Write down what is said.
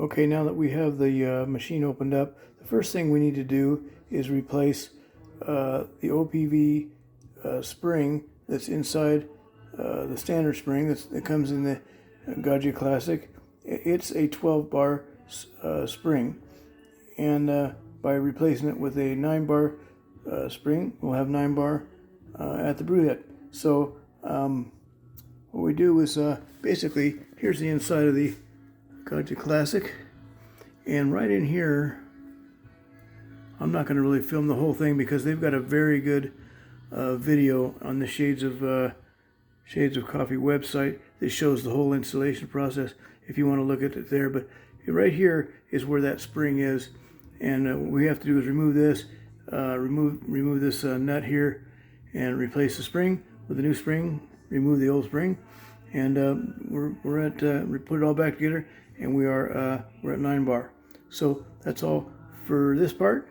Okay, now that we have the machine opened up, the first thing we need to do is replace the OPV spring that's inside the standard spring that comes in the Gaggia Classic. It's a 12 bar spring, and by replacing it with a 9 bar spring, we'll have 9 bar at the brew head. So what we do is basically, here's the inside of the Gaggia Classic, and right in here, I'm not going to really film the whole thing because they've got a very good video on the Shades of Coffee website that shows the whole installation process if you want to look at it there. But right here is where that spring is, and what we have to do is remove this, remove this nut here, and replace the spring with a new spring. Remove the old spring, and we put it all back together, and we're at 9 bar. So that's all for this part.